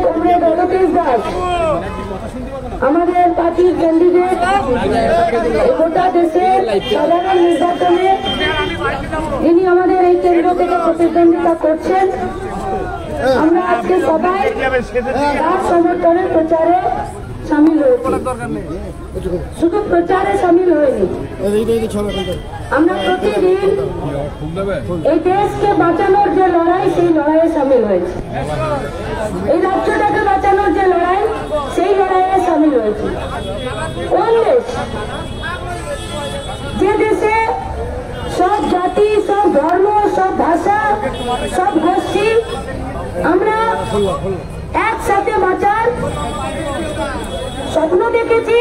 Comrade Alokesh Das আমাদের পার্টির candidate গোটা দেশের সাধারণ নির্বাচনে যিনি আমাদের এই কেন্দ্র থেকে প্রতিদ্বন্দ্বিতা করছেন। আমরা আজকে সবাই তার সমর্থনে প্রচারে সামিল হয়েছি। শুধু প্রচারে সামিল হয়নি, আমরা প্রতিদিন এই দেশকে বাঁচানোর যে লড়াই, সেই লড়াইয়ে সামিল হয়েছি। এই রাজ্যটাকে বাঁচানোর যে লড়াই, সেই লড়াইয়ে সামিল হয়েছি। কোন দেশ? যে দেশে সব জাতি, সব ধর্ম, সব ভাষা, সব গোষ্ঠী আমরা একসাথে বাঁচার স্বপ্ন দেখেছি,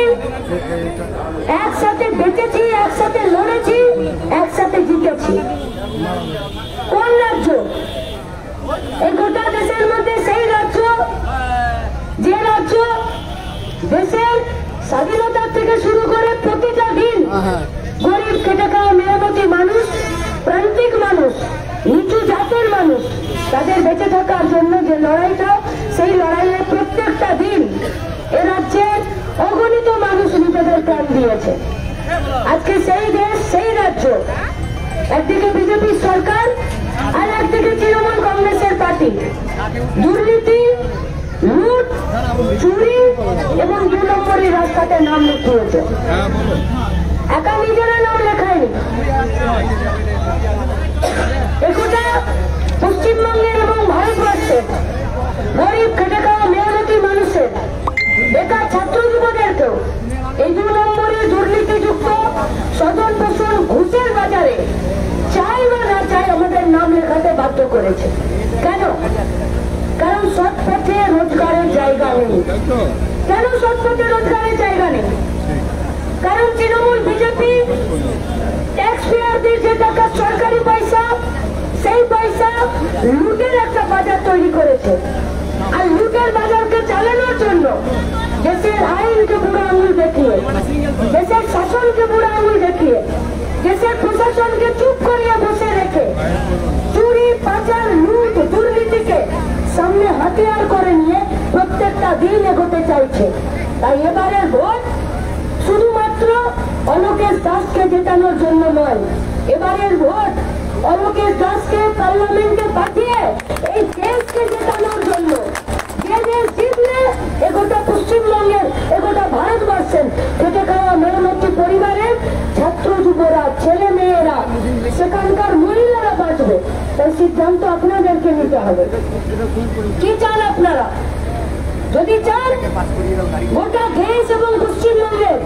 একসাথে বেঁচেছি, একসাথে লড়েছি, একসাথে জিতেছি। কোন রাজ্য? এই গোটা দেশের মধ্যে সেই রাজ্য যে রাজ্য দেশের স্বাধীনতার থেকে শুরু করে প্রতিটা দিন গরিব খেটে খাওয়া মেহনতি মানুষ, প্রান্তিক মানুষ, নিচু জাতের মানুষ, তাদের বেঁচে থাকার জন্য যে লড়াইটা, সেই লড়াইয়ে প্রত্যেকটা দিন এ রাজ্যের অগণিত মানুষ নিজেদের প্রাণ দিয়েছে। আজকে সেই দেশ, সেই রাজ্য, একদিকে বিজেপি সরকার আর একদিকে তৃণমূল কংগ্রেসের পার্টি দুর্নীতি, লুট, চুরি এবং 2 নম্বরই রাস্তাতে নাম লিখিয়েছে। একা নিজেরা নাম লেখায়নি, একটা পশ্চিমবঙ্গের এবং ভারতবর্ষের গরিব খেটে খাওয়া মেহনতি মানুষের, বেকার ছাত্র যুবদেরকেও এই 2 নম্বরে দুর্নীতিযুক্ত স্বজন পোষণ ঘুষের বাজারে চাই বা না চাই আমাদের নাম লেখাতে বাধ্য করেছে। কেন? কারণ সৎ পথে রোজগারের জায়গা নেই। কেন সৎ পথে রোজগারের জায়গা নেই? কারণ তৃণমূল বিজেপি ট্যাক্স পেয়ারদের যে টাকা, সরকারি পয়সা, সেই পয়সা লুটের একটা বাজার তৈরি করেছে। আর লুটের বাজারকে চালানোর জন্য দেশের আইনকে বুড়ো আঙুল দেখিয়ে, দেশের শাসনকে বুড়ো আঙুল দেখিয়ে, দেশের প্রশাসনকে চুপ করিয়ে বসে রেখে চুরি, পাচার, লুট, দুর্নীতিকে সামনে হাতিয়ার করে নিয়ে প্রত্যেকটা দিন এগোতে চাইছে। তাই এবারের ভোট শুধুমাত্র অলোকেশ দাসকে জেতানোর জন্য নয়, এবারের ভোট অলোকেশ দাসকে পার্লামেন্টে পাঠিয়ে এই দেশকে জেতানোর জন্য। যে দেশ জিতলে এগোটা পশ্চিমবঙ্গের, এগোটা ভারতবর্ষের খেটে খাওয়া মেহনতি পরিবারের ছাত্র যুবরা, ছেলে মেয়েরা, সেখানকার মহিলারা বাঁচবে। তাই সিদ্ধান্ত আপনাদেরকে নিতে হবে। কি চান আপনারা? যদি চান গোটা দেশ এবং পশ্চিমবঙ্গের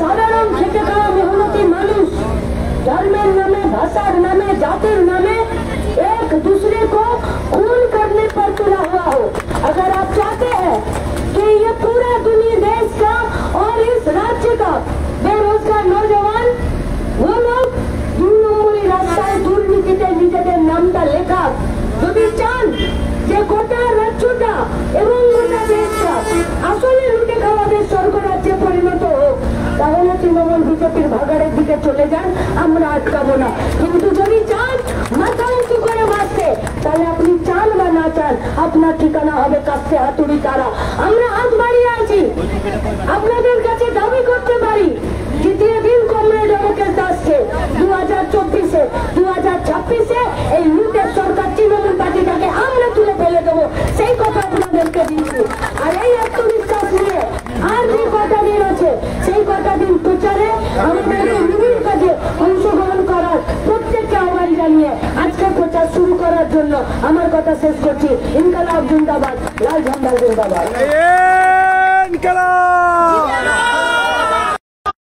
সাধারণ খেটে খাওয়া মেহনতি মানুষ धर्मेर नामे, भाषार नामे, जातिर नामे एक दूसरे को खून करने पर तुला हुआ हो, अगर आप चाहते हैं कि ये पूरा दुनिया देश का और इस राज्य का बेरोजगार नौजवान वो लोग 2 নম্বরই রাস্তায় দুর্নীতিতে নিজেদের নামটা লেখা, যদি চান যে গোটা রাজ্যটা এবং গোটা দেশটা আসলে লুটে খাওয়াদের স্বর্গরাজ্যে পরিণত হোক, তাহলে তৃণমূল বিজেপির ভাগাড়ের দিকে চলে যান, আমরা আটকাবো না। কিন্তু যদি চান মাথা উঁচু করে বাঁচতে, তাহলে আপনি চান বা না চান, আপনার ঠিকানা হবে কাছে হাতুড়ি তারা। আমরা হাত বাড়িয়ে আছি, আপনাদের কাছে দাবি করতে পারি, জিতিয়ে দিন কমরেড অলোকেশ দাসকে। 2024-এ, 2026-এ এই লুটের সরকার তৃণমূল পার্টিটাকে আমরা তুলে ফেলে দেবো, সেই কথা আপনাদেরকে দিচ্ছি। আর এই আত্মবিশ্বাস নিয়ে আর যে কটা দিন আছে, সেই কটা দিন প্রচারে আমাদের বিভিন্ন কাজে অংশগ্রহণ করার প্রত্যেককে আহ্বান জানিয়ে আজকে প্রচার শুরু করার জন্য আমার কথা শেষ করছি। ইনকালাব জিন্দাবাদ, লাল ঝান্ডা জিন্দাবাদ।